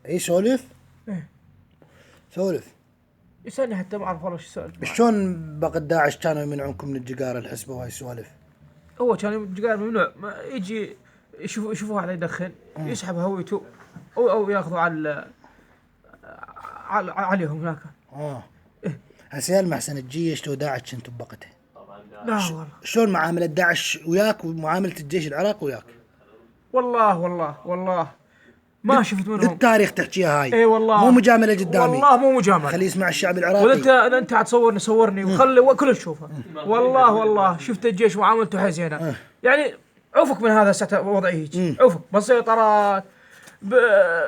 اي سولف. إيه. سولف. يسألني حتى ما أعرف والله شو سألت. شلون بقى داعش كانوا يمنعونكم من الجقار الحسبة وهاي السوالف؟ هو كان الجقار ممنوع، ما يجي يشوفوا واحد يدخن يسحب هويته أو ياخذوا عليهم هناك. هسه المحسن الجيش لو داعش كنتم بقته. لا والله. شلون معاملة داعش وياك ومعاملة الجيش العراقي وياك؟ والله ما شفت منهم. للتاريخ تحكيها هاي. اي والله. مو مجاملة قدامي. والله مو مجاملة. خلي يسمع الشعب العراقي. ولا انت صورني وخلي وكل تشوفه. والله شفت الجيش معاملته حزينة. يعني عوفك من هذا وضعه هيك. عوفك بالسيطرات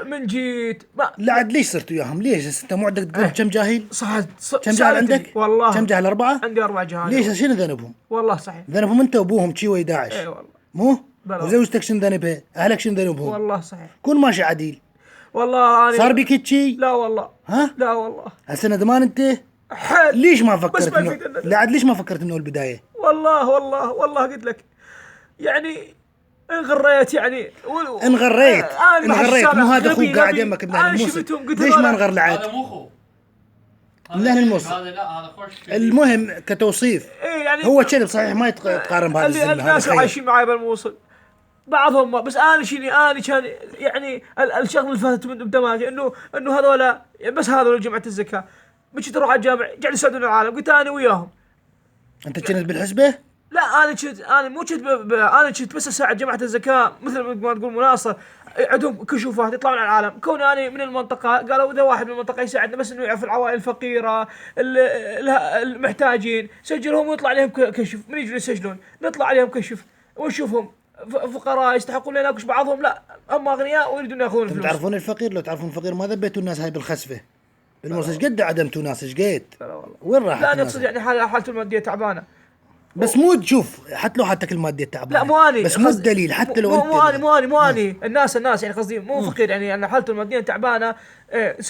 من جيت لا عاد ليش صرت وياهم؟ ليش انت مو عندك تقول كم جاهل؟ صح. كم جاهل عندك؟ والله كم جاهل؟ 4؟ عندي 4 جهال. ليش شنو ذنبهم؟ والله صحيح. ذنبهم انت وابوهم شي ويا داعش. اي والله. مو؟ بلا. وزوجتك شنو ذنبها؟ اهلك شنو ذنبهم؟ والله صحيح. كون ماشي عديل. والله أنا صار بك شي؟ لا والله. ها؟ لا والله. هسه ندمان انت؟ حد. ليش ما فكرت ما لا عاد ليش ما فكرت انه البداية؟ والله قلت لك يعني انغريت يعني انغريت مو هذا اخوك قاعد غبي. يمك بنهر الموصل. قلت ليش ما انغر لعاد؟ هذا مو اخوه. من أهل الموصل. هذا لا هذا خوش. المهم كتوصيف. إيه يعني هو كذب صحيح ما يتقارن بهذا الزلمة. الناس اللي عايشين معي بالموصل بعضهم ما بس انا كان يعني الشغله اللي فاتت من دماغي انه هذولا بس هذول جمعة الزكاة مش تروح على الجامع قاعد يساعدون العالم. قلت انا وياهم. انت كنت بالحسبة؟ لا انا مو كنت انا كنت بس اساعد جماعة الزكاة مثل ما تقول مناصر. عندهم كشوفات يطلعون على العالم. كون انا من المنطقة قالوا اذا واحد من المنطقة يساعدنا بس انه يعرف العوائل الفقيرة المحتاجين سجلهم ويطلع عليهم كشف. من يجون يسجلون نطلع عليهم كشف ونشوفهم فقراء يستحقون لا ناكش. بعضهم لا هم اغنياء ويريدون ياخذون الفلوس. تعرفون الفقير؟ لو تعرفون الفقير ما ذبيتوا الناس هاي بالخسفة بالموصل. ايش قد عدمتوا ناس؟ ايش قد؟ وين راحت؟ لا نقصد يعني حالته المادية تعبانة. بس مو تشوف حتى لو حالتك المادية تعبانة. لا مو اني بس مو الدليل حتى لو انت مو اني الناس يعني قصدي مو فقير يعني ان حالته المادية تعبانة.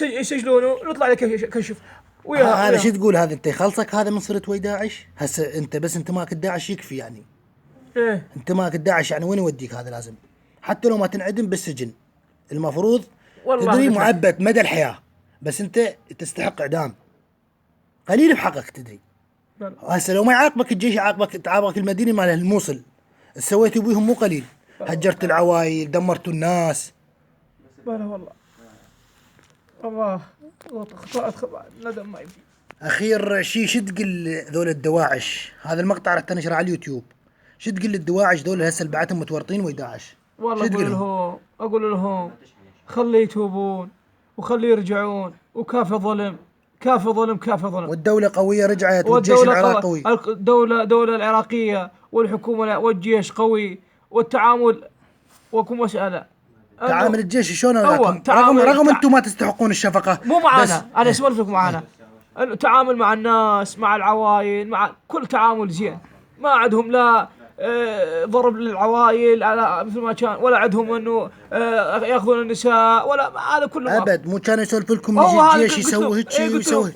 يسجلونه ونطلع عليه كشف وياها. هذا شو تقول؟ هذا انت خلصك هذا من صرت ويا داعش؟ هسه انت بس انتماك الداعش يكفي يعني. ايه انتماك الداعش يعني وين يوديك؟ هذا لازم حتى لو ما تنعدم بالسجن المفروض تدري معبد مدى الحياة. بس انت تستحق اعدام. قليل بحقك تدري. هسه لو ما يعاقبك الجيش تعاقبك المدينة مال الموصل. سويتوا بيهم مو قليل. هجرت العوايل دمرتوا الناس. والله ندم ما يمشي. اخير شي شو تقول ذول الدواعش؟ هذا المقطع راح تنشره على اليوتيوب. شو تقول للدواعش ذول هسه اللي بعتهم متورطين ويا داعش؟ والله اقول لهم خلي يتوبون وخلي يرجعون وكافي ظلم. والدولة قوية رجعت والجيش العراقي قوي. الدولة العراقية والحكومة والجيش قوي والتعامل وكم مسألة. تعامل الجيش شلون رغم انتم ما تستحقون الشفقة. مو معانا. انا اسولف لك معانا. التعامل مع الناس مع العوائل مع كل تعامل زين. ما عندهم لا ضرب للعوائل على مثل ما كان ولا عندهم انه ياخذون النساء ولا هذا كله ابد. مو كان يسولف لكم يجي الجيش يسوي هيك شيء ويسوي.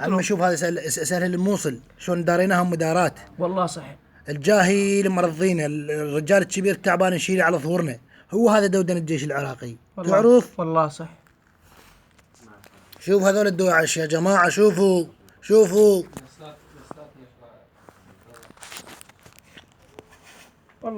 اما شوف هذا سهل الموصل شلون داريناهم مدارات. والله صحيح. الجاهل مرضينا الرجال الكبير تعبان نشيله على ظهورنا. هو هذا دودن الجيش العراقي تعرف. والله صح. شوف هذول الدواعش يا جماعة. شوفوا